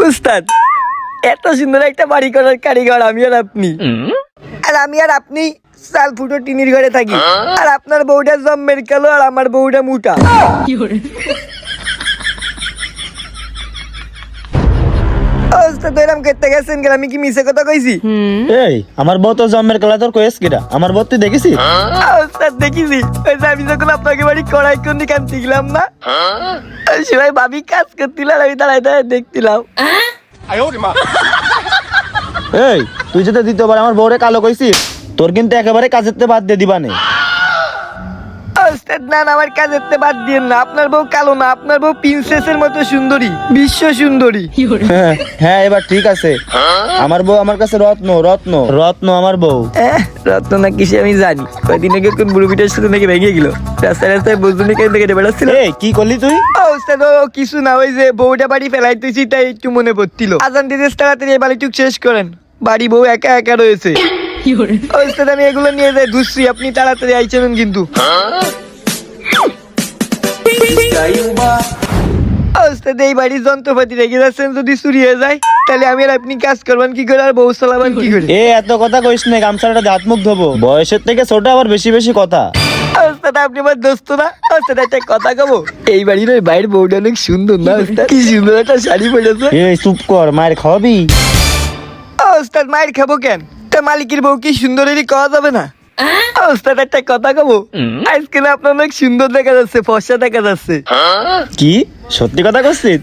উস্তাদ, এত সুন্দর একটা বাড়ি করার কারিগর আমি আর আপনি। আর আমি আর আপনি চাল ফুটো টিনির ঘরে থাকি, আর আপনার বউটা জম্মের কালো আর আমার বউটা মোটা। উস্তাদ এরকম করতে গেছেন কেন? আমি কি মিছে কথা কইছি? এই আমার বউ তো জন্মের কালা তোর কয়েস কিরা? আমার বউ তুই দেখিস? উস্তাদ দেখিছি, ওই যে আমি যখন আপনাকে বাড়ি কড়াই কোনি কানতে গেলাম না, ওই সময় ভাবি কাজ করছিলাম, আমি দাঁড়ায় দাঁড়ায় দেখছিলাম। এই তুই যদি দ্বিতীয়বার আমার বউরে কালো কইছিস, তোর কিন্তু একেবারে কাজের তে বাদ দিয়ে দিবানে। উস্তাদ না, আমার কাজের তে বাদ দিয়েন না। আপনার বউ কালো না, আপনার বউ প্রিন্সেসের মতো সুন্দরী, বিশ্ব সুন্দরী। হ্যাঁ এবার ঠিক আছে। আমার বউ আমার কাছে রত্ন, রত্ন, রত্ন আমার বউ। রত্ন না কিসে আমি জানি। কয়দিন আগে কোন বুড়ো পিঠার সাথে নাকি ভেঙে গেল, রাস্তায় রাস্তায় বজুনি কেন থেকে বেড়াচ্ছিল। এই কি করলি তুই? উস্তাদ ও কিছু না, ওই যে বউটা বাড়ি ফেলাইতেছি তাই একটু মনে পড়ছিল। আজান দিতে তাড়াতাড়ি এই বাড়িটুক শেষ করেন, বাড়ি বউ একা একা রয়েছে। উস্তাদ আমি এগুলো নিয়ে যাই ধুসছি, আপনি তাড়াতাড়ি আইছেন কিন্তু। উস্তাদ এই বাড়ির যন্ত্রপাতি রেখে যাচ্ছেন, যদি চুরি হয়ে যায় তাহলে আমি আর আপনি কাজ করবেন কি করে, আর বউ চালাবেন কি করে? এ এত কথা কইস না, গামছাটা হাত মুখ ধোবো। বয়সের থেকে ছোট আবার বেশি বেশি কথা। উস্তাদ আপনি আমার দোস্ত না? উস্তাদ একটা কথা কবো, এই বাড়ির ওই বাইরের বউটা অনেক সুন্দর না উস্তাদ? কি সুন্দর একটা শাড়ি পরেছে। এই চুপ কর, মায়ের খাওয়াবি? উস্তাদ মায়ের খাবো কেন? তা মালিকের বউ কি সুন্দরেরই কওয়া যাবে না? উস্তাদ একটা কথা কবো, আজকে না আপনার অনেক সুন্দর দেখা যাচ্ছে, ফর্সা দেখা যাচ্ছে। কি সত্যি কথা করছিস?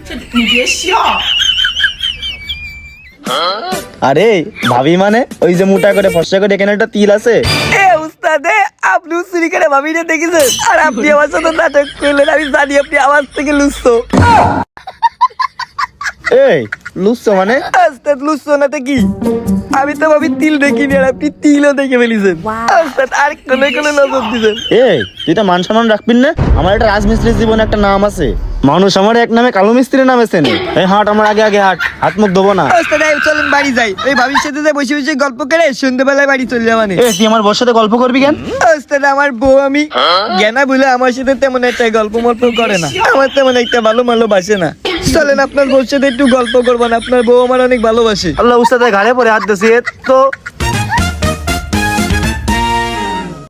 আরে ভাবি মানে ওই যে মোটা করে ফর্সা করে এখানে একটা তিল আছে। এ উস্তাদ আপনি চুরি করে ভাবিটা দেখেছেন, আর আপনি আমার সাথে নাটক করলেন। আমি জানি আপনি আমার থেকে লুচ্ছো। এই লুচ্ছো মানে? উস্তাদ লুচ্ছো না তো কি? আমি তো ভাবি তিল দেখিনি, আর আপনি তিলও দেখে ফেলেছেন। উস্তাদ আর কোনে কোনে নজর দিবেন। এই তুই তো মান সম্মান রাখবি না? আমার একটা রাজমিস্ত্রির জীবনে একটা নাম আছে, মানুষ আমার এক নামে কালো মিস্ত্রি নামে চেনে। এই হাট আমার আগে আগে হাট, হাত মুখ ধোবো না। উস্তাদ চলেন বাড়ি যাই, ওই ভাবির সাথে যে বসে বসে গল্প করে সন্ধ্যেবেলায় বাড়ি চলে যাওয়া নেই। তুই আমার বউর সাথে গল্প করবি কেন? উস্তাদ আমার বউ আমি জ্ঞানা বলে আমার সাথে তেমন একটা গল্প মল্প করে না, আমার তেমন একটা ভালো ভালোবাসে না। চলেন আপনার বউর সাথে একটু গল্প করবেন, আপনার বউ আমার অনেক ভালোবাসে। আল্লাহ উস্তাদের ঘাড়ে পরে হাত দিয়েছি তো